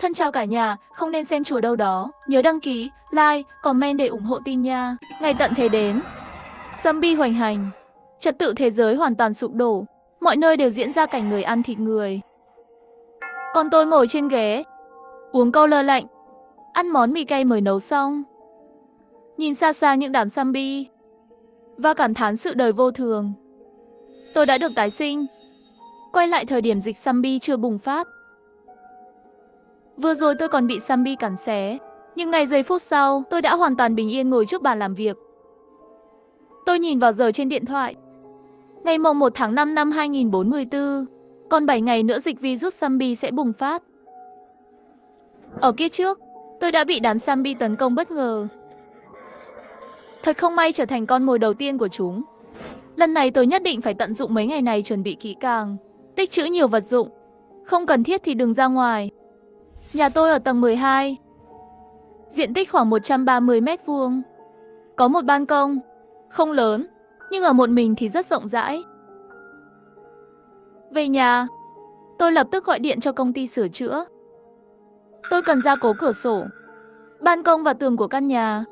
Thân chào cả nhà, không nên xem chùa đâu đó. Nhớ đăng ký, like, comment để ủng hộ tin nha. Ngày tận thế đến. Zombie hoành hành. Trật tự thế giới hoàn toàn sụp đổ. Mọi nơi đều diễn ra cảnh người ăn thịt người. Còn tôi ngồi trên ghế, uống câu lơ lạnh, ăn món mì cay mới nấu xong. Nhìn xa xa những đám zombie và cảm thán sự đời vô thường. Tôi đã được tái sinh, quay lại thời điểm dịch zombie chưa bùng phát. Vừa rồi tôi còn bị zombie cắn xé, nhưng ngay giây phút sau, tôi đã hoàn toàn bình yên ngồi trước bàn làm việc. Tôi nhìn vào giờ trên điện thoại. Ngày mùng 1 tháng 5 năm 2044, còn 7 ngày nữa dịch virus zombie sẽ bùng phát. Ở kiếp trước, tôi đã bị đám zombie tấn công bất ngờ. Thật không may trở thành con mồi đầu tiên của chúng. Lần này tôi nhất định phải tận dụng mấy ngày này chuẩn bị kỹ càng, tích trữ nhiều vật dụng. Không cần thiết thì đừng ra ngoài. Nhà tôi ở tầng 12. Diện tích khoảng 130 m². Có một ban công, không lớn, nhưng ở một mình thì rất rộng rãi. Về nhà, tôi lập tức gọi điện cho công ty sửa chữa. Tôi cần gia cố cửa sổ, ban công và tường của căn nhà.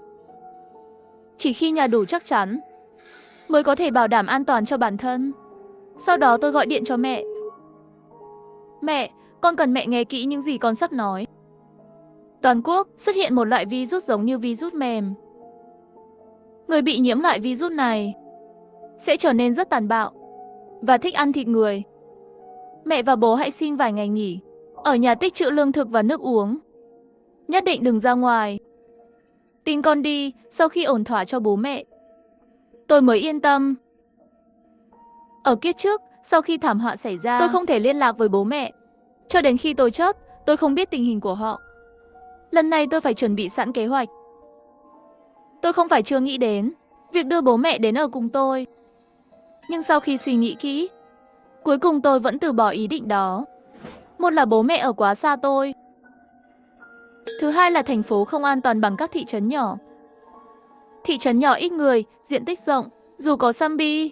Chỉ khi nhà đủ chắc chắn mới có thể bảo đảm an toàn cho bản thân. Sau đó tôi gọi điện cho mẹ. Mẹ, con cần mẹ nghe kỹ những gì con sắp nói. Toàn quốc xuất hiện một loại virus giống như virus mềm. Người bị nhiễm loại virus này sẽ trở nên rất tàn bạo và thích ăn thịt người. Mẹ và bố hãy xin vài ngày nghỉ, ở nhà tích trữ lương thực và nước uống. Nhất định đừng ra ngoài. Tin con đi, sau khi ổn thỏa cho bố mẹ, tôi mới yên tâm. Ở kiếp trước, sau khi thảm họa xảy ra, tôi không thể liên lạc với bố mẹ. Cho đến khi tôi chết, tôi không biết tình hình của họ. Lần này tôi phải chuẩn bị sẵn kế hoạch. Tôi không phải chưa nghĩ đến việc đưa bố mẹ đến ở cùng tôi. Nhưng sau khi suy nghĩ kỹ, cuối cùng tôi vẫn từ bỏ ý định đó. Một là bố mẹ ở quá xa tôi. Thứ hai là thành phố không an toàn bằng các thị trấn nhỏ. Thị trấn nhỏ ít người, diện tích rộng, dù có zombie,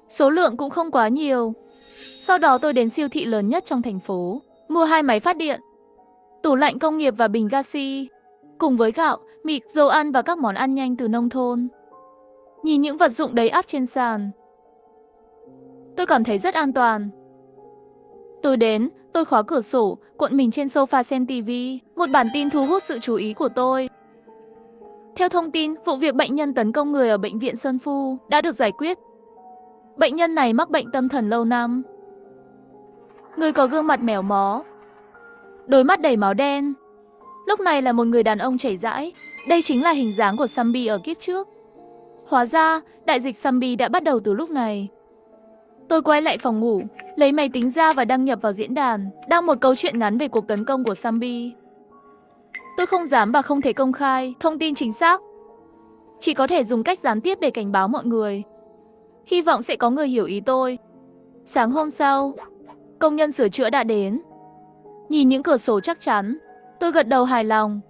số lượng cũng không quá nhiều. Sau đó tôi đến siêu thị lớn nhất trong thành phố, mua 2 máy phát điện, tủ lạnh công nghiệp và bình gaxi, cùng với gạo, mì, dầu ăn và các món ăn nhanh từ nông thôn. Nhìn những vật dụng đầy ắp trên sàn, tôi cảm thấy rất an toàn. Tôi đến, tôi khóa cửa sổ, cuộn mình trên sofa xem TV. Một bản tin thu hút sự chú ý của tôi. Theo thông tin, vụ việc bệnh nhân tấn công người ở bệnh viện Sơn Phu đã được giải quyết. Bệnh nhân này mắc bệnh tâm thần lâu năm. Người có gương mặt mèo mó, đôi mắt đầy máu đen. Lúc này là một người đàn ông chảy rãi. Đây chính là hình dáng của zombie ở kiếp trước. Hóa ra, đại dịch zombie đã bắt đầu từ lúc này. Tôi quay lại phòng ngủ, lấy máy tính ra và đăng nhập vào diễn đàn, đăng một câu chuyện ngắn về cuộc tấn công của zombie. Tôi không dám và không thể công khai thông tin chính xác. Chỉ có thể dùng cách gián tiếp để cảnh báo mọi người. Hy vọng sẽ có người hiểu ý tôi. Sáng hôm sau, công nhân sửa chữa đã đến. Nhìn những cửa sổ chắc chắn, tôi gật đầu hài lòng.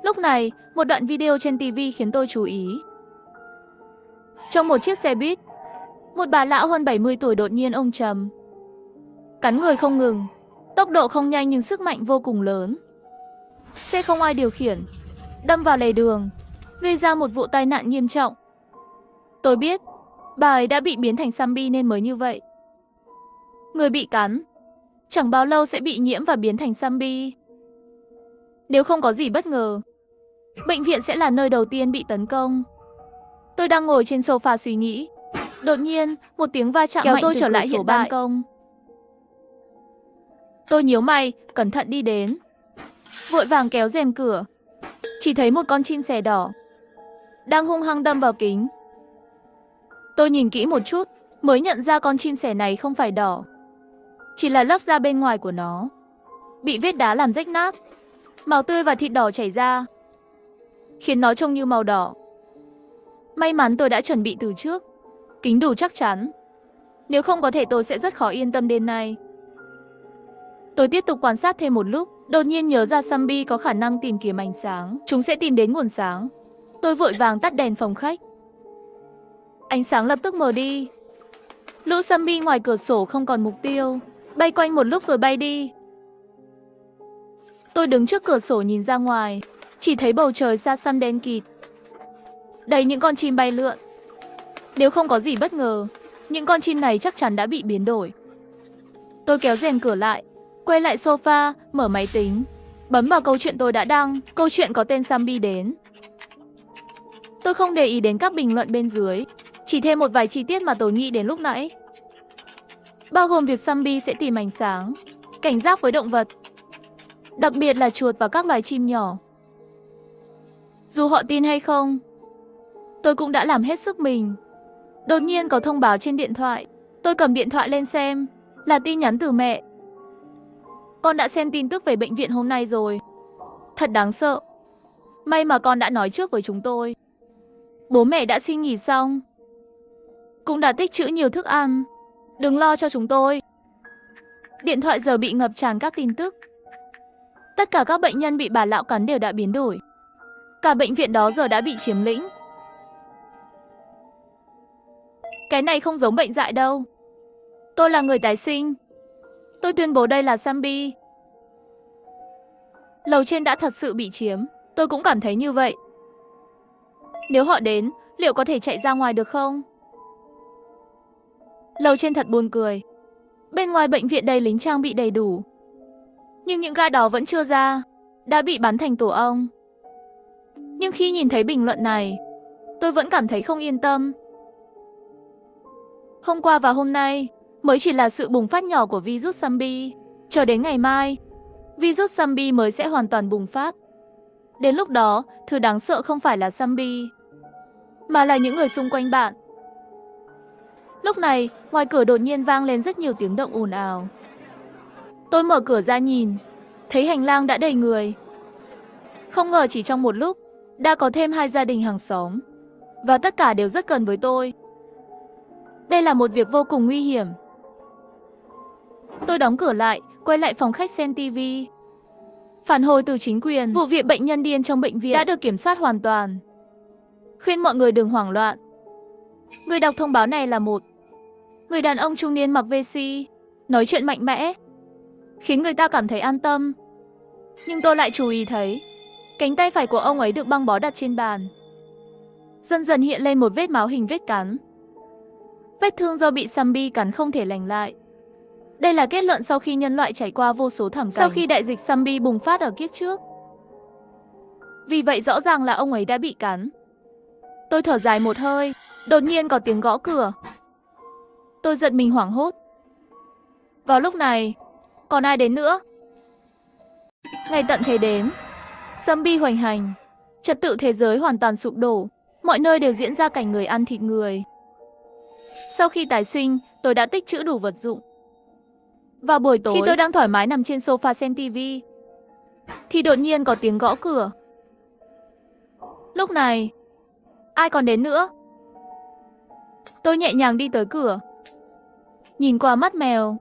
Lúc này, một đoạn video trên TV khiến tôi chú ý. Trong một chiếc xe buýt, một bà lão hơn 70 tuổi đột nhiên ông trầm, cắn người không ngừng. Tốc độ không nhanh nhưng sức mạnh vô cùng lớn. Xe không ai điều khiển, đâm vào lề đường, gây ra một vụ tai nạn nghiêm trọng. Tôi biết, bà ấy đã bị biến thành zombie nên mới như vậy. Người bị cắn chẳng bao lâu sẽ bị nhiễm và biến thành zombie. Nếu không có gì bất ngờ, bệnh viện sẽ là nơi đầu tiên bị tấn công. Tôi đang ngồi trên sofa suy nghĩ. Đột nhiên, một tiếng va chạm mạnh tôi trở lại hiện ban công. Tôi nhíu mày, cẩn thận đi đến, vội vàng kéo rèm cửa. Chỉ thấy một con chim sẻ đỏ đang hung hăng đâm vào kính. Tôi nhìn kỹ một chút, mới nhận ra con chim sẻ này không phải đỏ, chỉ là lớp da bên ngoài của nó bị vết đá làm rách nát. Máu tươi và thịt đỏ chảy ra, khiến nó trông như màu đỏ. May mắn tôi đã chuẩn bị từ trước, kính đủ chắc chắn. Nếu không có thể tôi sẽ rất khó yên tâm đêm nay. Tôi tiếp tục quan sát thêm một lúc, đột nhiên nhớ ra zombie có khả năng tìm kiếm ánh sáng. Chúng sẽ tìm đến nguồn sáng. Tôi vội vàng tắt đèn phòng khách. Ánh sáng lập tức mờ đi. Lũ zombie ngoài cửa sổ không còn mục tiêu, bay quanh một lúc rồi bay đi. Tôi đứng trước cửa sổ nhìn ra ngoài, chỉ thấy bầu trời xa xăm đen kịt. Đầy những con chim bay lượn. Nếu không có gì bất ngờ, những con chim này chắc chắn đã bị biến đổi. Tôi kéo rèm cửa lại, quay lại sofa, mở máy tính, bấm vào câu chuyện tôi đã đăng, câu chuyện có tên Sambi đến. Tôi không để ý đến các bình luận bên dưới, chỉ thêm một vài chi tiết mà tôi nghĩ đến lúc nãy. Bao gồm việc Sambi sẽ tìm ánh sáng, cảnh giác với động vật, đặc biệt là chuột và các loài chim nhỏ. Dù họ tin hay không, tôi cũng đã làm hết sức mình. Đột nhiên có thông báo trên điện thoại. Tôi cầm điện thoại lên xem, là tin nhắn từ mẹ. Con đã xem tin tức về bệnh viện hôm nay rồi. Thật đáng sợ. May mà con đã nói trước với chúng tôi. Bố mẹ đã xin nghỉ xong, cũng đã tích trữ nhiều thức ăn. Đừng lo cho chúng tôi. Điện thoại giờ bị ngập tràn các tin tức. Tất cả các bệnh nhân bị bà lão cắn đều đã biến đổi. Cả bệnh viện đó giờ đã bị chiếm lĩnh. Cái này không giống bệnh dại đâu. Tôi là người tái sinh. Tôi tuyên bố đây là Sambi. Lầu trên đã thật sự bị chiếm. Tôi cũng cảm thấy như vậy. Nếu họ đến, liệu có thể chạy ra ngoài được không? Lầu trên thật buồn cười. Bên ngoài bệnh viện đầy lính trang bị đầy đủ. Nhưng những gã đó vẫn chưa ra, đã bị bắn thành tổ ong. Nhưng khi nhìn thấy bình luận này, tôi vẫn cảm thấy không yên tâm. Hôm qua và hôm nay mới chỉ là sự bùng phát nhỏ của virus Sambi. Chờ đến ngày mai, virus Sambi mới sẽ hoàn toàn bùng phát. Đến lúc đó, thứ đáng sợ không phải là Sambi, mà là những người xung quanh bạn. Lúc này, ngoài cửa đột nhiên vang lên rất nhiều tiếng động ồn ào. Tôi mở cửa ra nhìn, thấy hành lang đã đầy người. Không ngờ chỉ trong một lúc, đã có thêm 2 gia đình hàng xóm. Và tất cả đều rất gần với tôi. Đây là một việc vô cùng nguy hiểm. Tôi đóng cửa lại, quay lại phòng khách xem TV. Phản hồi từ chính quyền, vụ việc bệnh nhân điên trong bệnh viện đã được kiểm soát hoàn toàn. Khuyên mọi người đừng hoảng loạn. Người đọc thông báo này là một người đàn ông trung niên mặc vesti, nói chuyện mạnh mẽ, khiến người ta cảm thấy an tâm. Nhưng tôi lại chú ý thấy, cánh tay phải của ông ấy được băng bó đặt trên bàn. Dần dần hiện lên một vết máu hình vết cắn. Vết thương do bị Sambi cắn không thể lành lại. Đây là kết luận sau khi nhân loại trải qua vô số thảm cảnh sau khi đại dịch Sambi bùng phát ở kiếp trước. Vì vậy rõ ràng là ông ấy đã bị cắn. Tôi thở dài một hơi, đột nhiên có tiếng gõ cửa. Tôi giật mình hoảng hốt. Vào lúc này, còn ai đến nữa? Ngày tận thế đến, Sambi hoành hành, trật tự thế giới hoàn toàn sụp đổ, mọi nơi đều diễn ra cảnh người ăn thịt người. Sau khi tái sinh, tôi đã tích trữ đủ vật dụng. Vào buổi tối, khi tôi đang thoải mái nằm trên sofa xem TV, thì đột nhiên có tiếng gõ cửa. Lúc này, ai còn đến nữa? Tôi nhẹ nhàng đi tới cửa, nhìn qua mắt mèo.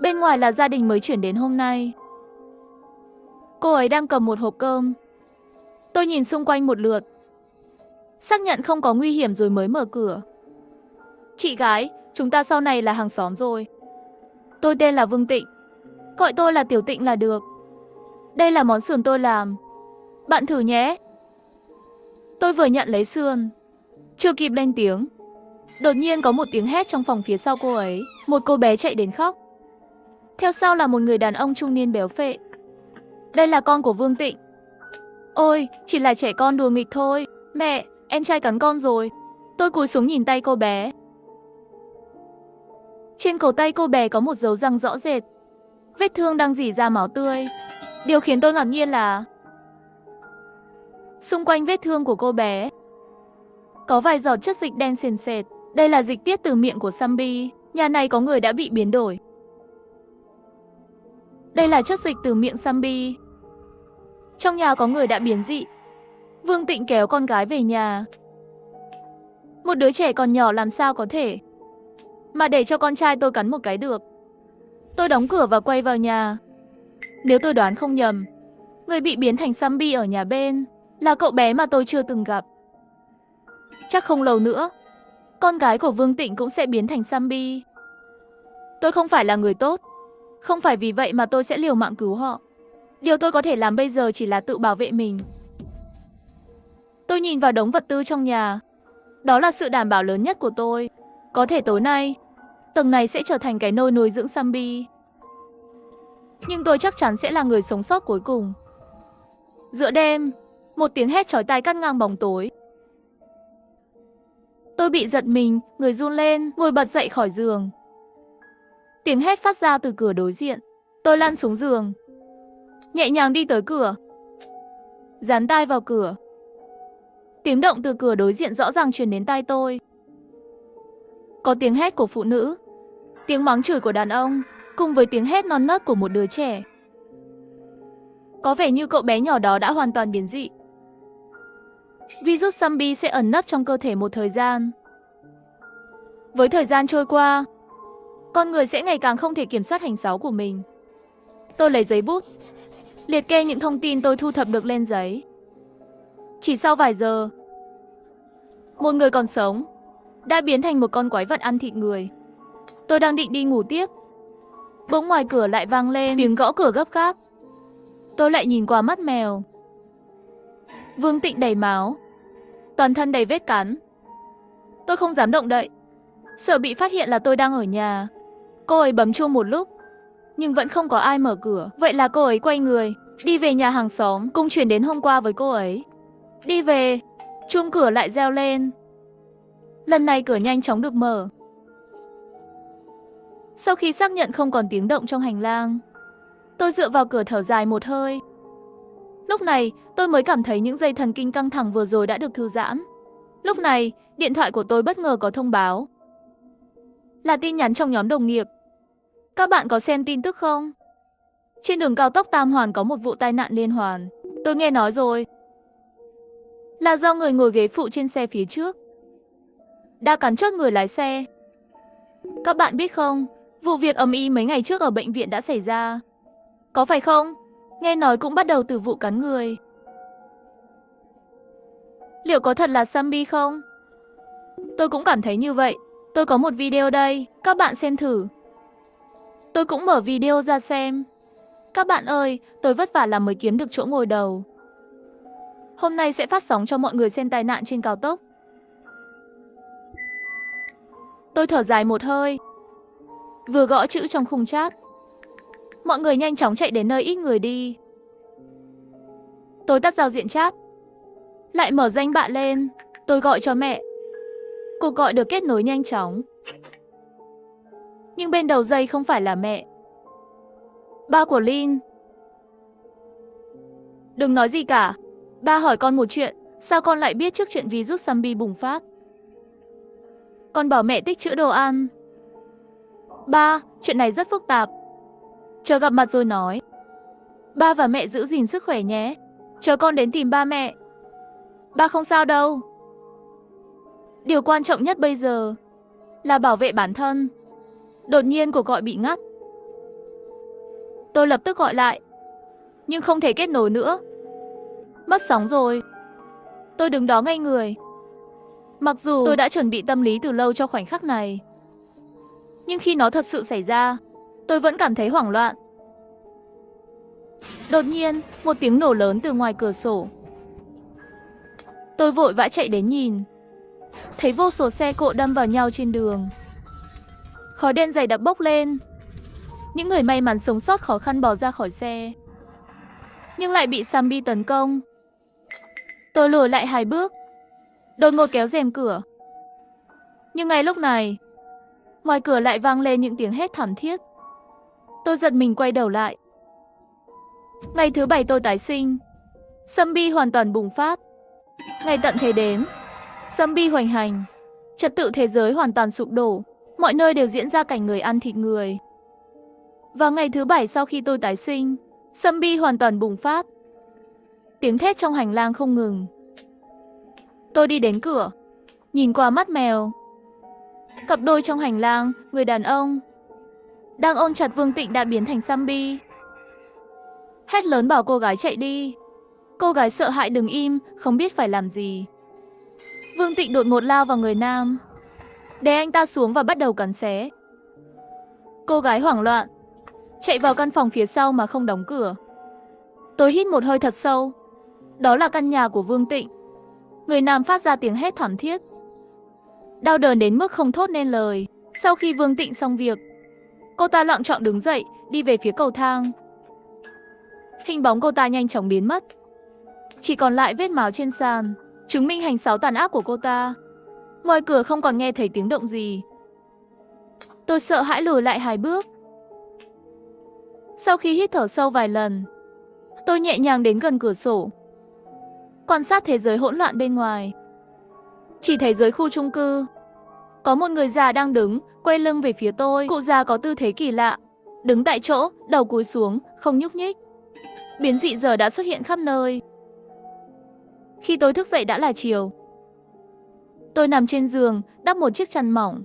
Bên ngoài là gia đình mới chuyển đến hôm nay. Cô ấy đang cầm một hộp cơm. Tôi nhìn xung quanh một lượt, xác nhận không có nguy hiểm rồi mới mở cửa. Chị gái, chúng ta sau này là hàng xóm rồi. Tôi tên là Vương Tịnh. Gọi tôi là Tiểu Tịnh là được. Đây là món sườn tôi làm. Bạn thử nhé. Tôi vừa nhận lấy sườn, chưa kịp lên tiếng, đột nhiên có một tiếng hét trong phòng phía sau cô ấy. Một cô bé chạy đến khóc. Theo sau là một người đàn ông trung niên béo phệ. Đây là con của Vương Tịnh. Ôi, chỉ là trẻ con đùa nghịch thôi. Mẹ, em trai cắn con rồi. Tôi cúi xuống nhìn tay cô bé. Trên cổ tay cô bé có một dấu răng rõ rệt. Vết thương đang rỉ ra máu tươi. Điều khiến tôi ngạc nhiên là xung quanh vết thương của cô bé có vài giọt chất dịch đen sền sệt. Đây là dịch tiết từ miệng của Sambi. Nhà này có người đã bị biến đổi. Đây là chất dịch từ miệng Sambi. Trong nhà có người đã biến dị. Vương Tịnh kéo con gái về nhà. Một đứa trẻ còn nhỏ làm sao có thể mà để cho con trai tôi cắn một cái được. Tôi đóng cửa và quay vào nhà. Nếu tôi đoán không nhầm, người bị biến thành Sambi ở nhà bên là cậu bé mà tôi chưa từng gặp. Chắc không lâu nữa, con gái của Vương Tịnh cũng sẽ biến thành Sambi. Tôi không phải là người tốt. Không phải vì vậy mà tôi sẽ liều mạng cứu họ. Điều tôi có thể làm bây giờ chỉ là tự bảo vệ mình. Tôi nhìn vào đống vật tư trong nhà. Đó là sự đảm bảo lớn nhất của tôi. Có thể tối nay, tầng này sẽ trở thành cái nôi nuôi dưỡng zombie. Nhưng tôi chắc chắn sẽ là người sống sót cuối cùng. Giữa đêm, một tiếng hét chói tai cắt ngang bóng tối. Tôi bị giật mình, người run lên, ngồi bật dậy khỏi giường. Tiếng hét phát ra từ cửa đối diện. Tôi lăn xuống giường, nhẹ nhàng đi tới cửa, dán tai vào cửa. Tiếng động từ cửa đối diện rõ ràng truyền đến tai tôi. Có tiếng hét của phụ nữ, tiếng mắng chửi của đàn ông, cùng với tiếng hét non nớt của một đứa trẻ. Có vẻ như cậu bé nhỏ đó đã hoàn toàn biến dị. Virus zombie sẽ ẩn nấp trong cơ thể một thời gian. Với thời gian trôi qua, con người sẽ ngày càng không thể kiểm soát hành sáu của mình. Tôi lấy giấy bút, liệt kê những thông tin tôi thu thập được lên giấy. Chỉ sau vài giờ, một người còn sống đã biến thành một con quái vật ăn thịt người. Tôi đang định đi ngủ tiếp, bỗng ngoài cửa lại vang lên tiếng gõ cửa gấp gáp. Tôi lại nhìn qua mắt mèo. Vương Tịnh đầy máu, toàn thân đầy vết cắn. Tôi không dám động đậy, sợ bị phát hiện là tôi đang ở nhà. Cô ấy bấm chuông một lúc, nhưng vẫn không có ai mở cửa. Vậy là cô ấy quay người, đi về nhà hàng xóm cùng chuyển đến hôm qua với cô ấy. Đi về, chuông cửa lại reo lên. Lần này cửa nhanh chóng được mở. Sau khi xác nhận không còn tiếng động trong hành lang, tôi dựa vào cửa thở dài một hơi. Lúc này, tôi mới cảm thấy những dây thần kinh căng thẳng vừa rồi đã được thư giãn. Lúc này, điện thoại của tôi bất ngờ có thông báo. Là tin nhắn trong nhóm đồng nghiệp. Các bạn có xem tin tức không? Trên đường cao tốc Tam Hoàn có một vụ tai nạn liên hoàn. Tôi nghe nói rồi. Là do người ngồi ghế phụ trên xe phía trước đã cắn chết người lái xe. Các bạn biết không, vụ việc ầm ĩ mấy ngày trước ở bệnh viện đã xảy ra. Có phải không? Nghe nói cũng bắt đầu từ vụ cắn người. Liệu có thật là zombie không? Tôi cũng cảm thấy như vậy. Tôi có một video đây, các bạn xem thử. Tôi cũng mở video ra xem. Các bạn ơi, tôi vất vả lắm mới kiếm được chỗ ngồi đầu. Hôm nay sẽ phát sóng cho mọi người xem tai nạn trên cao tốc. Tôi thở dài một hơi, vừa gõ chữ trong khung chat. Mọi người nhanh chóng chạy đến nơi ít người đi. Tôi tắt giao diện chat, lại mở danh bạ lên. Tôi gọi cho mẹ. Cuộc gọi được kết nối nhanh chóng. Nhưng bên đầu dây không phải là mẹ, ba của Linh. Đừng nói gì cả. Ba hỏi con một chuyện. Sao con lại biết trước chuyện virus zombie bùng phát? Con bảo mẹ tích trữ đồ ăn. Ba, chuyện này rất phức tạp. Chờ gặp mặt rồi nói. Ba và mẹ giữ gìn sức khỏe nhé. Chờ con đến tìm ba mẹ. Ba không sao đâu. Điều quan trọng nhất bây giờ là bảo vệ bản thân. Đột nhiên cuộc gọi bị ngắt. Tôi lập tức gọi lại, nhưng không thể kết nối nữa. Mất sóng rồi. Tôi đứng đó ngây người. Mặc dù tôi đã chuẩn bị tâm lý từ lâu cho khoảnh khắc này, nhưng khi nó thật sự xảy ra, tôi vẫn cảm thấy hoảng loạn. Đột nhiên, một tiếng nổ lớn từ ngoài cửa sổ. Tôi vội vã chạy đến nhìn, thấy vô số xe cộ đâm vào nhau trên đường. Khói đen dày đặc bốc lên. Những người may mắn sống sót khó khăn bò ra khỏi xe, nhưng lại bị zombie tấn công. Tôi lùi lại 2 bước, đột ngột kéo rèm cửa. Nhưng ngay lúc này, ngoài cửa lại vang lên những tiếng hét thảm thiết. Tôi giật mình quay đầu lại. Ngày thứ 7 tôi tái sinh. Zombie hoàn toàn bùng phát. Ngày tận thế đến, zombie hoành hành. Trật tự thế giới hoàn toàn sụp đổ. Mọi nơi đều diễn ra cảnh người ăn thịt người. Vào ngày thứ 7 sau khi tôi tái sinh, zombie hoàn toàn bùng phát. Tiếng thét trong hành lang không ngừng. Tôi đi đến cửa, nhìn qua mắt mèo. Cặp đôi trong hành lang, người đàn ông đang ôm chặt Vương Tịnh đã biến thành zombie. Hét lớn bảo cô gái chạy đi. Cô gái sợ hãi đứng im, không biết phải làm gì. Vương Tịnh đột ngột lao vào người nam, đè anh ta xuống và bắt đầu cắn xé. Cô gái hoảng loạn, chạy vào căn phòng phía sau mà không đóng cửa. Tôi hít một hơi thật sâu. Đó là căn nhà của Vương Tịnh. Người nam phát ra tiếng hét thảm thiết, đau đớn đến mức không thốt nên lời. Sau khi Vương Tịnh xong việc, cô ta loạng choạng đứng dậy, đi về phía cầu thang. Hình bóng cô ta nhanh chóng biến mất, chỉ còn lại vết máu trên sàn, chứng minh hành sáu tàn ác của cô ta. Ngoài cửa không còn nghe thấy tiếng động gì. Tôi sợ hãi lùi lại 2 bước. Sau khi hít thở sâu vài lần, tôi nhẹ nhàng đến gần cửa sổ, quan sát thế giới hỗn loạn bên ngoài. Chỉ thấy dưới khu chung cư, có một người già đang đứng, quay lưng về phía tôi. Cụ già có tư thế kỳ lạ, đứng tại chỗ, đầu cúi xuống, không nhúc nhích. Biến dị giờ đã xuất hiện khắp nơi. Khi tôi thức dậy đã là chiều. Tôi nằm trên giường, đắp một chiếc chăn mỏng.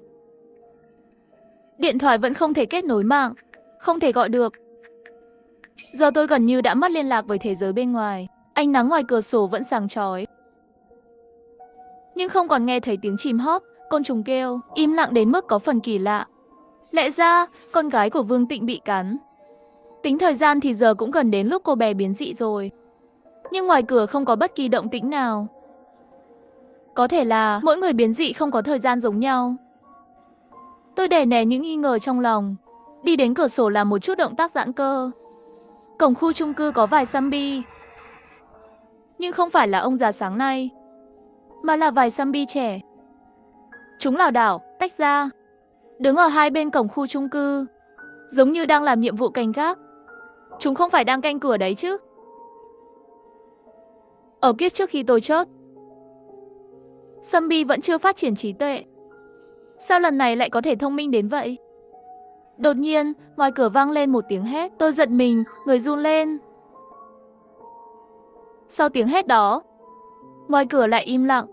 Điện thoại vẫn không thể kết nối mạng, không thể gọi được. Giờ tôi gần như đã mất liên lạc với thế giới bên ngoài. Ánh nắng ngoài cửa sổ vẫn sáng chói, nhưng không còn nghe thấy tiếng chim hót, côn trùng kêu, im lặng đến mức có phần kỳ lạ. Lẽ ra, con gái của Vương Tịnh bị cắn. Tính thời gian thì giờ cũng gần đến lúc cô bé biến dị rồi. Nhưng ngoài cửa không có bất kỳ động tĩnh nào. Có thể là mỗi người biến dị không có thời gian giống nhau. Tôi đè nén những nghi ngờ trong lòng, đi đến cửa sổ làm một chút động tác giãn cơ. Cổng khu chung cư có vài zombie, nhưng không phải là ông già sáng nay, mà là vài zombie trẻ. Chúng lảo đảo, tách ra, đứng ở hai bên cổng khu chung cư, giống như đang làm nhiệm vụ canh gác. Chúng không phải đang canh cửa đấy chứ? Ở kiếp trước khi tôi chết, zombie vẫn chưa phát triển trí tuệ. Sao lần này lại có thể thông minh đến vậy? Đột nhiên, ngoài cửa vang lên một tiếng hét. Tôi giật mình, người run lên. Sau tiếng hét đó, ngoài cửa lại im lặng.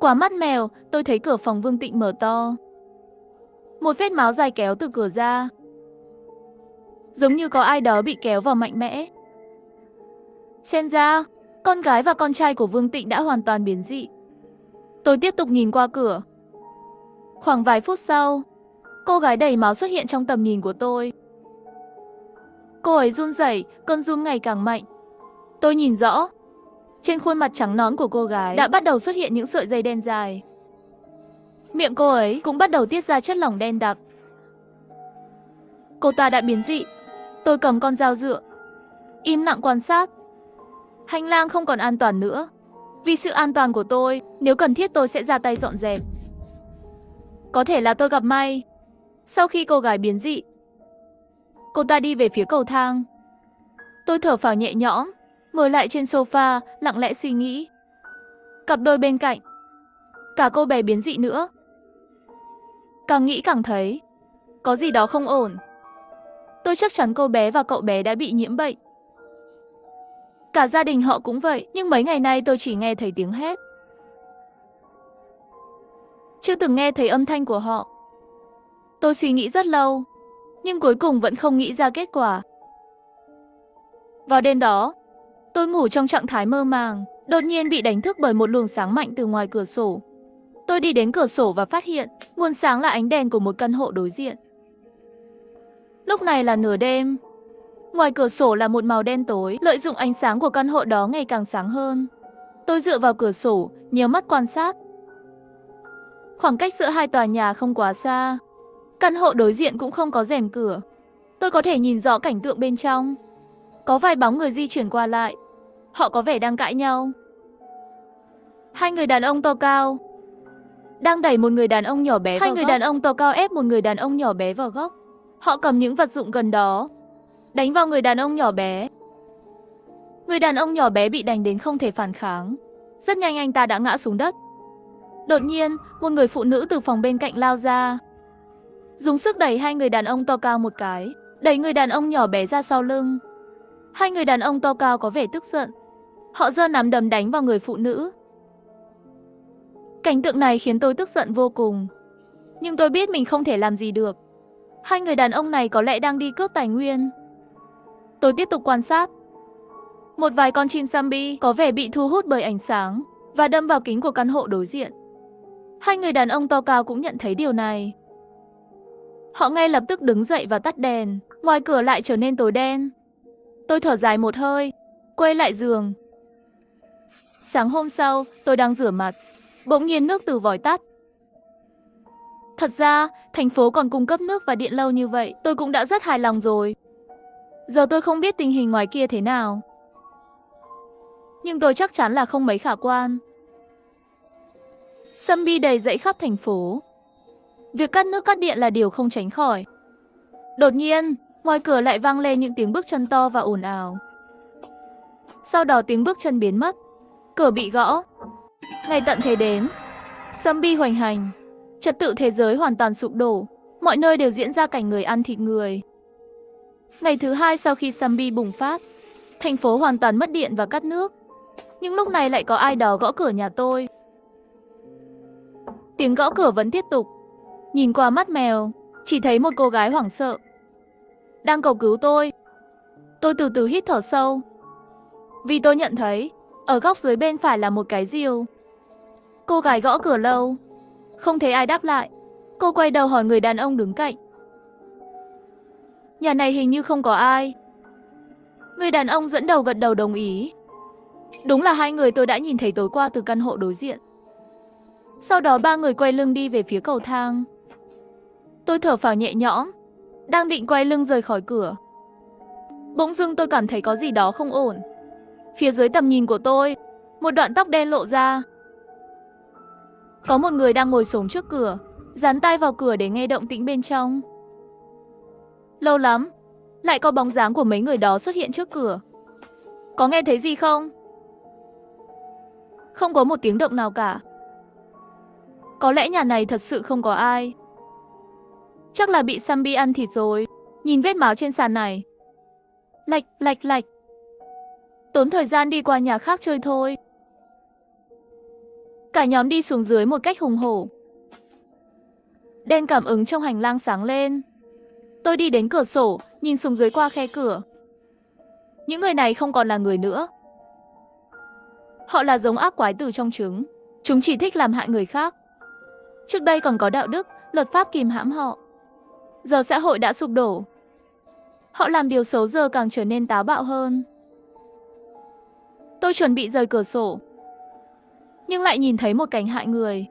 Quả mắt mèo, tôi thấy cửa phòng Vương Tịnh mở to. Một vết máu dài kéo từ cửa ra, giống như có ai đó bị kéo vào mạnh mẽ. Xem ra, con gái và con trai của Vương Tịnh đã hoàn toàn biến dị. Tôi tiếp tục nhìn qua cửa. Khoảng vài phút sau, cô gái đầy máu xuất hiện trong tầm nhìn của tôi. Cô ấy run rẩy, cơn run ngày càng mạnh. Tôi nhìn rõ, trên khuôn mặt trắng nõn của cô gái đã bắt đầu xuất hiện những sợi dây đen dài. Miệng cô ấy cũng bắt đầu tiết ra chất lỏng đen đặc. Cô ta đã biến dị. Tôi cầm con dao dựa, im lặng quan sát. Hành lang không còn an toàn nữa. Vì sự an toàn của tôi, nếu cần thiết tôi sẽ ra tay dọn dẹp. Có thể là tôi gặp may. Sau khi cô gái biến dị, cô ta đi về phía cầu thang. Tôi thở phào nhẹ nhõm, ngồi lại trên sofa, lặng lẽ suy nghĩ. Cặp đôi bên cạnh, cả cô bé biến dị nữa. Càng nghĩ càng thấy có gì đó không ổn. Tôi chắc chắn cô bé và cậu bé đã bị nhiễm bệnh. Cả gia đình họ cũng vậy, nhưng mấy ngày nay tôi chỉ nghe thấy tiếng hét, chưa từng nghe thấy âm thanh của họ. Tôi suy nghĩ rất lâu, nhưng cuối cùng vẫn không nghĩ ra kết quả. Vào đêm đó, tôi ngủ trong trạng thái mơ màng, đột nhiên bị đánh thức bởi một luồng sáng mạnh từ ngoài cửa sổ. Tôi đi đến cửa sổ và phát hiện nguồn sáng là ánh đèn của một căn hộ đối diện. Lúc này là nửa đêm. Ngoài cửa sổ là một màu đen tối, lợi dụng ánh sáng của căn hộ đó ngày càng sáng hơn. Tôi dựa vào cửa sổ, nhíu mắt quan sát. Khoảng cách giữa hai tòa nhà không quá xa. Căn hộ đối diện cũng không có rèm cửa. Tôi có thể nhìn rõ cảnh tượng bên trong. Có vài bóng người di chuyển qua lại. Họ có vẻ đang cãi nhau. Hai người đàn ông to cao đang đẩy một người đàn ông nhỏ bé vào góc. Hai người đàn ông to cao ép một người đàn ông nhỏ bé vào góc. Họ cầm những vật dụng gần đó, đánh vào người đàn ông nhỏ bé. Người đàn ông nhỏ bé bị đánh đến không thể phản kháng. Rất nhanh anh ta đã ngã xuống đất. Đột nhiên, một người phụ nữ từ phòng bên cạnh lao ra, dùng sức đẩy hai người đàn ông to cao một cái, đẩy người đàn ông nhỏ bé ra sau lưng. Hai người đàn ông to cao có vẻ tức giận. Họ giơ nắm đấm đánh vào người phụ nữ. Cảnh tượng này khiến tôi tức giận vô cùng. Nhưng tôi biết mình không thể làm gì được. Hai người đàn ông này có lẽ đang đi cướp tài nguyên. Tôi tiếp tục quan sát. Một vài con chim zombie có vẻ bị thu hút bởi ánh sáng và đâm vào kính của căn hộ đối diện. Hai người đàn ông to cao cũng nhận thấy điều này. Họ ngay lập tức đứng dậy và tắt đèn. Ngoài cửa lại trở nên tối đen. Tôi thở dài một hơi, quay lại giường. Sáng hôm sau, tôi đang rửa mặt, bỗng nhiên nước từ vòi tắt. Thật ra, thành phố còn cung cấp nước và điện lâu như vậy, tôi cũng đã rất hài lòng rồi. Giờ tôi không biết tình hình ngoài kia thế nào, nhưng tôi chắc chắn là không mấy khả quan. Zombie đầy dẫy khắp thành phố. Việc cắt nước cắt điện là điều không tránh khỏi. Đột nhiên, ngoài cửa lại vang lên những tiếng bước chân to và ồn ào. Sau đó tiếng bước chân biến mất, cửa bị gõ. Ngày tận thế đến, zombie hoành hành, trật tự thế giới hoàn toàn sụp đổ, mọi nơi đều diễn ra cảnh người ăn thịt người. Ngày thứ hai sau khi zombie bùng phát, thành phố hoàn toàn mất điện và cắt nước. Nhưng lúc này lại có ai đó gõ cửa nhà tôi. Tiếng gõ cửa vẫn tiếp tục. Nhìn qua mắt mèo, chỉ thấy một cô gái hoảng sợ đang cầu cứu tôi. Tôi từ từ hít thở sâu, vì tôi nhận thấy ở góc dưới bên phải là một cái rìu. Cô gái gõ cửa lâu, không thấy ai đáp lại. Cô quay đầu hỏi người đàn ông đứng cạnh. Nhà này hình như không có ai. Người đàn ông dẫn đầu gật đầu đồng ý. Đúng là hai người tôi đã nhìn thấy tối qua từ căn hộ đối diện. Sau đó ba người quay lưng đi về phía cầu thang. Tôi thở phào nhẹ nhõm, đang định quay lưng rời khỏi cửa. Bỗng dưng tôi cảm thấy có gì đó không ổn. Phía dưới tầm nhìn của tôi, một đoạn tóc đen lộ ra. Có một người đang ngồi xổm trước cửa, dán tai vào cửa để nghe động tĩnh bên trong. Lâu lắm, lại có bóng dáng của mấy người đó xuất hiện trước cửa. Có nghe thấy gì không? Không có một tiếng động nào cả. Có lẽ nhà này thật sự không có ai. Chắc là bị zombie ăn thịt rồi. Nhìn vết máu trên sàn này. Lạch, lạch, lạch. Tốn thời gian đi qua nhà khác chơi thôi. Cả nhóm đi xuống dưới một cách hùng hổ. Đèn cảm ứng trong hành lang sáng lên. Tôi đi đến cửa sổ, nhìn xuống dưới qua khe cửa. Những người này không còn là người nữa. Họ là giống ác quái từ trong trứng. Chúng chỉ thích làm hại người khác. Trước đây còn có đạo đức, luật pháp kìm hãm họ. Giờ xã hội đã sụp đổ. Họ làm điều xấu giờ càng trở nên táo bạo hơn. Tôi chuẩn bị rời cửa sổ, nhưng lại nhìn thấy một cảnh hại người.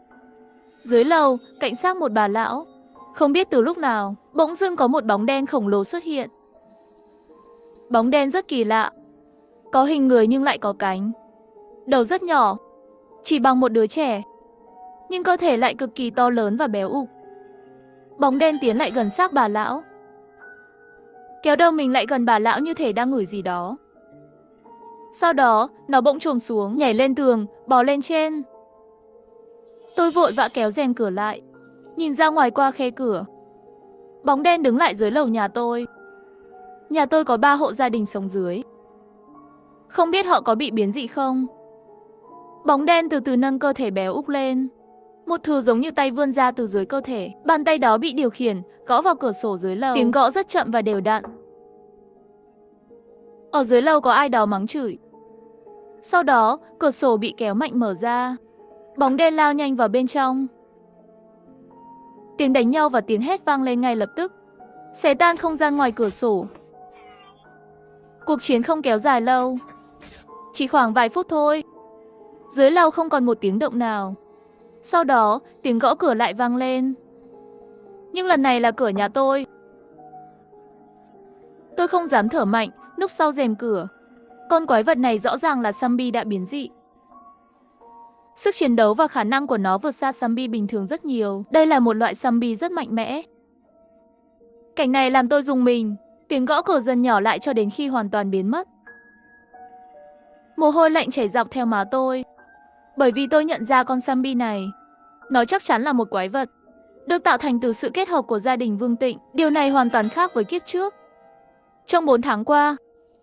Dưới lầu, cạnh xác một bà lão. Không biết từ lúc nào, bỗng dưng có một bóng đen khổng lồ xuất hiện. Bóng đen rất kỳ lạ. Có hình người nhưng lại có cánh. Đầu rất nhỏ, chỉ bằng một đứa trẻ. Nhưng cơ thể lại cực kỳ to lớn và béo ục. Bóng đen tiến lại gần xác bà lão. Kéo đầu mình lại gần bà lão như thể đang ngửi gì đó. Sau đó, nó bỗng chồm xuống, nhảy lên tường, bò lên trên. Tôi vội vã kéo rèm cửa lại, nhìn ra ngoài qua khe cửa. Bóng đen đứng lại dưới lầu nhà tôi. Nhà tôi có 3 hộ gia đình sống dưới. Không biết họ có bị biến dị không? Bóng đen từ từ nâng cơ thể béo úc lên. Một thứ giống như tay vươn ra từ dưới cơ thể. Bàn tay đó bị điều khiển, gõ vào cửa sổ dưới lầu. Tiếng gõ rất chậm và đều đặn. Ở dưới lầu có ai đó mắng chửi. Sau đó, cửa sổ bị kéo mạnh mở ra. Bóng đen lao nhanh vào bên trong. Tiếng đánh nhau và tiếng hét vang lên ngay lập tức, xé tan không gian ngoài cửa sổ. Cuộc chiến không kéo dài lâu, chỉ khoảng vài phút thôi. Dưới lầu không còn một tiếng động nào. Sau đó, tiếng gõ cửa lại vang lên. Nhưng lần này là cửa nhà tôi. Tôi không dám thở mạnh, núp sau rèm cửa. Con quái vật này rõ ràng là zombie đã biến dị. Sức chiến đấu và khả năng của nó vượt xa zombie bình thường rất nhiều. Đây là một loại zombie rất mạnh mẽ. Cảnh này làm tôi rùng mình. Tiếng gõ cửa dần nhỏ lại cho đến khi hoàn toàn biến mất. Mồ hôi lạnh chảy dọc theo má tôi. Bởi vì tôi nhận ra con zombie này, nó chắc chắn là một quái vật, được tạo thành từ sự kết hợp của gia đình Vương Tịnh. Điều này hoàn toàn khác với kiếp trước. Trong 4 tháng qua,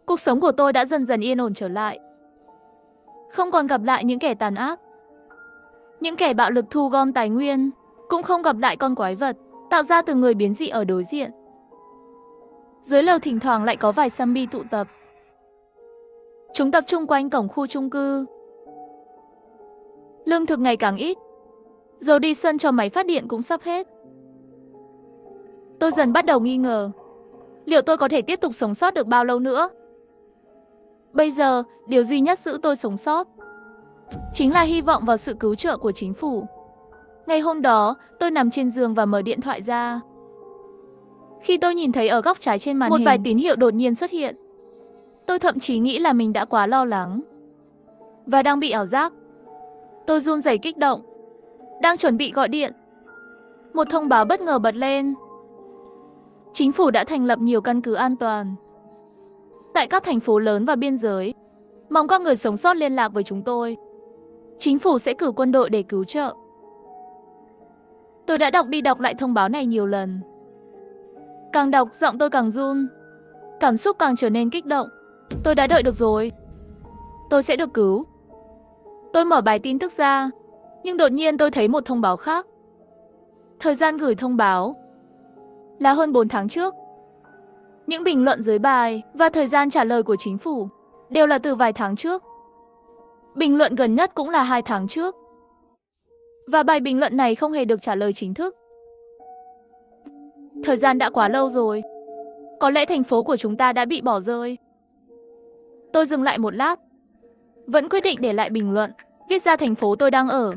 cuộc sống của tôi đã dần dần yên ổn trở lại. Không còn gặp lại những kẻ tàn ác, những kẻ bạo lực thu gom tài nguyên, cũng không gặp lại con quái vật tạo ra từ người biến dị ở đối diện. Dưới lầu thỉnh thoảng lại có vài zombie tụ tập. Chúng tập trung quanh cổng khu chung cư. Lương thực ngày càng ít, dầu đi sân cho máy phát điện cũng sắp hết. Tôi dần bắt đầu nghi ngờ, liệu tôi có thể tiếp tục sống sót được bao lâu nữa? Bây giờ, điều duy nhất giữ tôi sống sót chính là hy vọng vào sự cứu trợ của chính phủ. Ngày hôm đó, tôi nằm trên giường và mở điện thoại ra. Khi tôi nhìn thấy ở góc trái trên màn hình, một vài tín hiệu đột nhiên xuất hiện. Tôi thậm chí nghĩ là mình đã quá lo lắng và đang bị ảo giác. Tôi run rẩy kích động, đang chuẩn bị gọi điện. Một thông báo bất ngờ bật lên. Chính phủ đã thành lập nhiều căn cứ an toàn tại các thành phố lớn và biên giới. Mong các người sống sót liên lạc với chúng tôi. Chính phủ sẽ cử quân đội để cứu trợ. Tôi đã đọc đi đọc lại thông báo này nhiều lần. Càng đọc, giọng tôi càng run. Cảm xúc càng trở nên kích động. Tôi đã đợi được rồi. Tôi sẽ được cứu. Tôi mở bài tin tức ra, nhưng đột nhiên tôi thấy một thông báo khác. Thời gian gửi thông báo là hơn 4 tháng trước. Những bình luận dưới bài và thời gian trả lời của chính phủ đều là từ vài tháng trước. Bình luận gần nhất cũng là 2 tháng trước. Và bài bình luận này không hề được trả lời chính thức. Thời gian đã quá lâu rồi. Có lẽ thành phố của chúng ta đã bị bỏ rơi. Tôi dừng lại một lát, vẫn quyết định để lại bình luận, viết ra thành phố tôi đang ở,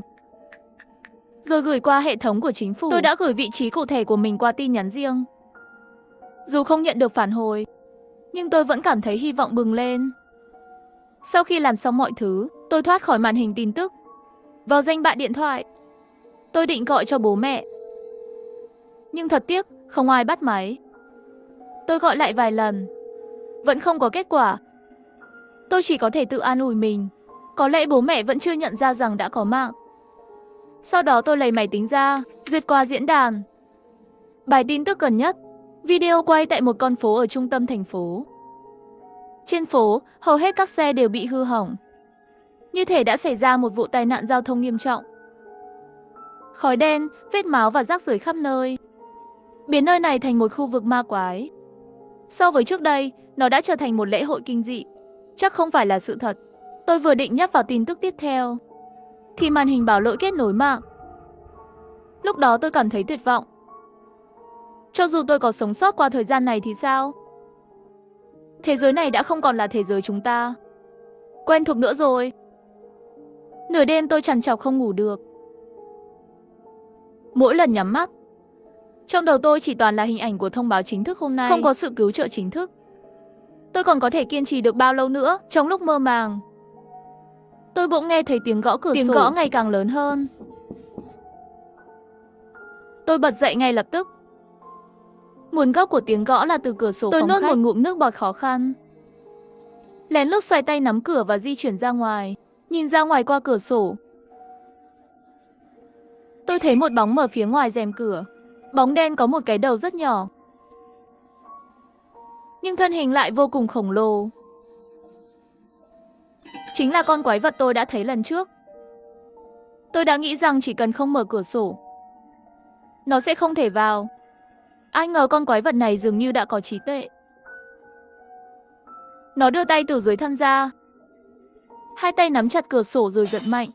rồi gửi qua hệ thống của chính phủ. Tôi đã gửi vị trí cụ thể của mình qua tin nhắn riêng. Dù không nhận được phản hồi, nhưng tôi vẫn cảm thấy hy vọng bừng lên. Sau khi làm xong mọi thứ, tôi thoát khỏi màn hình tin tức. Vào danh bạ điện thoại, tôi định gọi cho bố mẹ. Nhưng thật tiếc, không ai bắt máy. Tôi gọi lại vài lần, vẫn không có kết quả. Tôi chỉ có thể tự an ủi mình, có lẽ bố mẹ vẫn chưa nhận ra rằng đã có mạng. Sau đó tôi lấy máy tính ra, duyệt qua diễn đàn. Bài tin tức gần nhất, video quay tại một con phố ở trung tâm thành phố. Trên phố, hầu hết các xe đều bị hư hỏng. Như thể đã xảy ra một vụ tai nạn giao thông nghiêm trọng. Khói đen, vết máu và rác rưởi khắp nơi, biến nơi này thành một khu vực ma quái. So với trước đây, nó đã trở thành một lễ hội kinh dị. Chắc không phải là sự thật. Tôi vừa định nhấp vào tin tức tiếp theo, thì màn hình báo lỗi kết nối mạng. Lúc đó tôi cảm thấy tuyệt vọng. Cho dù tôi có sống sót qua thời gian này thì sao? Thế giới này đã không còn là thế giới chúng ta quen thuộc nữa rồi. Nửa đêm tôi trằn trọc không ngủ được. Mỗi lần nhắm mắt, trong đầu tôi chỉ toàn là hình ảnh của thông báo chính thức hôm nay. Không có sự cứu trợ chính thức. Tôi còn có thể kiên trì được bao lâu nữa trong lúc mơ màng? Tôi bỗng nghe thấy tiếng gõ cửa sổ. Tiếng gõ ngày càng lớn hơn. Tôi bật dậy ngay lập tức. Nguồn gốc của tiếng gõ là từ cửa sổ phòng khách. Tôi nuốt một ngụm nước bọt khó khăn. Lén lút xoay tay nắm cửa và di chuyển ra ngoài, nhìn ra ngoài qua cửa sổ. Tôi thấy một bóng mờ phía ngoài rèm cửa. Bóng đen có một cái đầu rất nhỏ, nhưng thân hình lại vô cùng khổng lồ. Chính là con quái vật tôi đã thấy lần trước. Tôi đã nghĩ rằng chỉ cần không mở cửa sổ, nó sẽ không thể vào. Ai ngờ con quái vật này dường như đã có trí tuệ. Nó đưa tay từ dưới thân ra, hai tay nắm chặt cửa sổ rồi giật mạnh.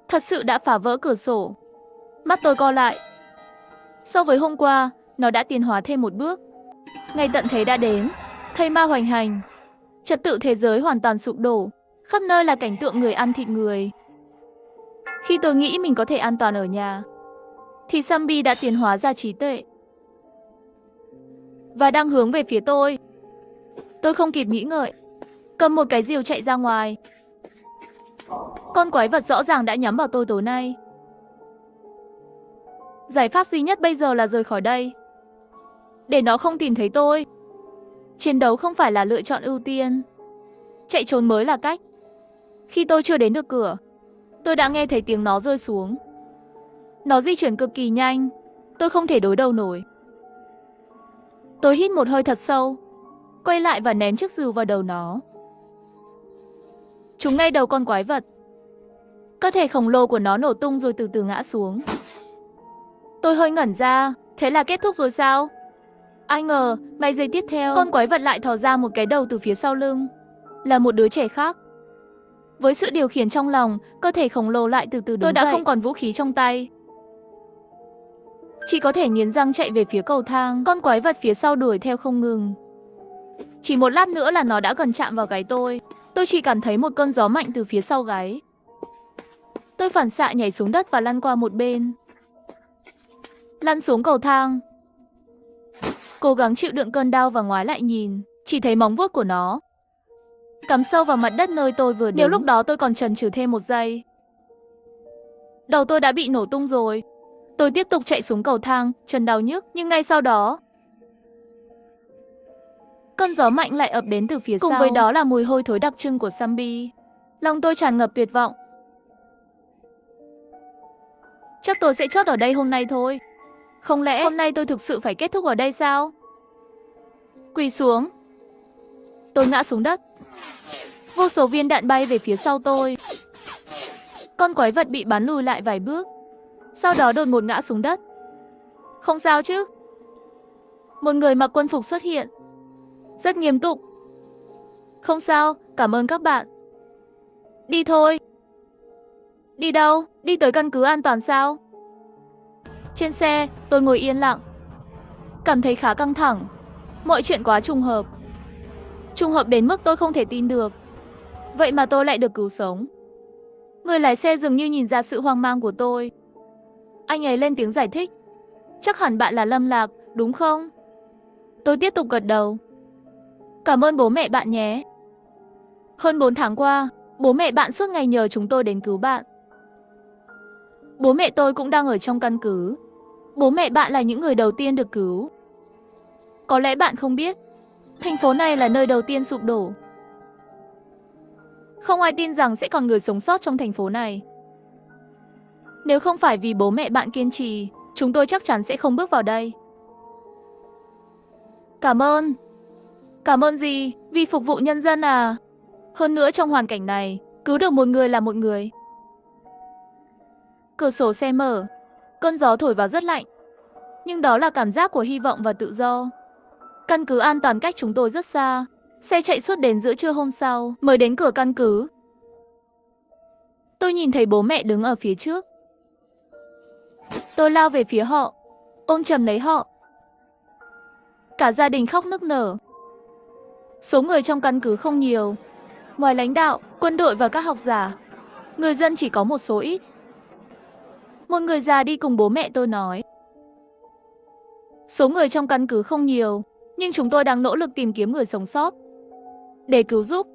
Thật sự đã phá vỡ cửa sổ. Mắt tôi co lại. So với hôm qua, nó đã tiến hóa thêm một bước. Ngày tận thế đã đến, thây ma hoành hành. Trật tự thế giới hoàn toàn sụp đổ. Khắp nơi là cảnh tượng người ăn thịt người. Khi tôi nghĩ mình có thể an toàn ở nhà, thì zombie đã tiến hóa ra trí tuệ và đang hướng về phía tôi. Tôi không kịp nghĩ ngợi, cầm một cái rìu chạy ra ngoài. Con quái vật rõ ràng đã nhắm vào tôi tối nay. Giải pháp duy nhất bây giờ là rời khỏi đây, để nó không tìm thấy tôi. Chiến đấu không phải là lựa chọn ưu tiên, chạy trốn mới là cách. Khi tôi chưa đến được cửa, tôi đã nghe thấy tiếng nó rơi xuống. Nó di chuyển cực kỳ nhanh, tôi không thể đối đầu nổi. Tôi hít một hơi thật sâu, quay lại và ném chiếc rìu vào đầu nó. Trúng ngay đầu con quái vật. Cơ thể khổng lồ của nó nổ tung rồi từ từ ngã xuống. Tôi hơi ngẩn ra, thế là kết thúc rồi sao? Ai ngờ, ngay giây tiếp theo, con quái vật lại thò ra một cái đầu từ phía sau lưng. Là một đứa trẻ khác. Với sự điều khiển trong lòng, cơ thể khổng lồ lại từ từ đứng dậy. Tôi đã không còn vũ khí trong tay, chỉ có thể nghiến răng chạy về phía cầu thang. Con quái vật phía sau đuổi theo không ngừng. Chỉ một lát nữa là nó đã gần chạm vào gáy tôi. Tôi chỉ cảm thấy một cơn gió mạnh từ phía sau gáy. Tôi phản xạ nhảy xuống đất và lăn qua một bên. Lăn xuống cầu thang. Cố gắng chịu đựng cơn đau và ngoái lại nhìn. Chỉ thấy móng vuốt của nó cắm sâu vào mặt đất nơi tôi vừa đứng. Nếu lúc đó tôi còn chần chừ thêm một giây, đầu tôi đã bị nổ tung rồi. Tôi tiếp tục chạy xuống cầu thang, chân đau nhức. Nhưng ngay sau đó, cơn gió mạnh lại ập đến từ phía sau. Cùng với đó là mùi hôi thối đặc trưng của zombie. Lòng tôi tràn ngập tuyệt vọng. Chắc tôi sẽ chốt ở đây hôm nay thôi. Không lẽ hôm nay tôi thực sự phải kết thúc ở đây sao? Quỳ xuống. Tôi ngã xuống đất. Vô số viên đạn bay về phía sau tôi. Con quái vật bị bắn lùi lại vài bước. Sau đó đột ngột ngã xuống đất. Không sao chứ? Một người mặc quân phục xuất hiện. Rất nghiêm túc. Không sao, cảm ơn các bạn. Đi thôi. Đi đâu? Đi tới căn cứ an toàn sao? Trên xe, tôi ngồi yên lặng. Cảm thấy khá căng thẳng. Mọi chuyện quá trùng hợp. Trùng hợp đến mức tôi không thể tin được. Vậy mà tôi lại được cứu sống. Người lái xe dường như nhìn ra sự hoang mang của tôi. Anh ấy lên tiếng giải thích. Chắc hẳn bạn là Lâm Lạc, đúng không? Tôi tiếp tục gật đầu. Cảm ơn bố mẹ bạn nhé. Hơn 4 tháng qua, bố mẹ bạn suốt ngày nhờ chúng tôi đến cứu bạn. Bố mẹ tôi cũng đang ở trong căn cứ. Bố mẹ bạn là những người đầu tiên được cứu. Có lẽ bạn không biết, thành phố này là nơi đầu tiên sụp đổ. Không ai tin rằng sẽ còn người sống sót trong thành phố này. Nếu không phải vì bố mẹ bạn kiên trì, chúng tôi chắc chắn sẽ không bước vào đây. Cảm ơn. Cảm ơn gì? Vì phục vụ nhân dân à? Hơn nữa trong hoàn cảnh này, cứu được một người là một người. Cửa sổ xe mở, cơn gió thổi vào rất lạnh. Nhưng đó là cảm giác của hy vọng và tự do. Căn cứ an toàn cách chúng tôi rất xa. Xe chạy suốt đến giữa trưa hôm sau mới đến cửa căn cứ. Tôi nhìn thấy bố mẹ đứng ở phía trước. Tôi lao về phía họ, ôm chầm lấy họ. Cả gia đình khóc nức nở. Số người trong căn cứ không nhiều. Ngoài lãnh đạo, quân đội và các học giả, người dân chỉ có một số ít. Một người già đi cùng bố mẹ tôi nói. Số người trong căn cứ không nhiều, nhưng chúng tôi đang nỗ lực tìm kiếm người sống sót để cứu giúp.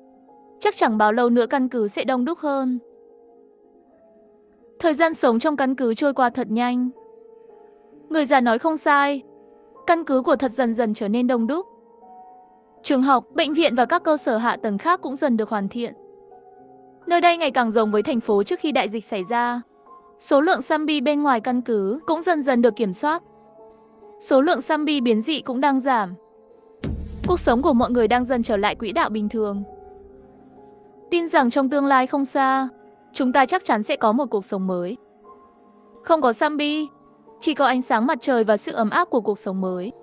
Chắc chẳng bao lâu nữa căn cứ sẽ đông đúc hơn. Thời gian sống trong căn cứ trôi qua thật nhanh. Người già nói không sai. Căn cứ của thật dần dần trở nên đông đúc. Trường học, bệnh viện và các cơ sở hạ tầng khác cũng dần được hoàn thiện. Nơi đây ngày càng giống với thành phố trước khi đại dịch xảy ra. Số lượng zombie bên ngoài căn cứ cũng dần dần được kiểm soát. Số lượng zombie biến dị cũng đang giảm. Cuộc sống của mọi người đang dần trở lại quỹ đạo bình thường. Tin rằng trong tương lai không xa, chúng ta chắc chắn sẽ có một cuộc sống mới. Không có zombie, chỉ có ánh sáng mặt trời và sự ấm áp của cuộc sống mới.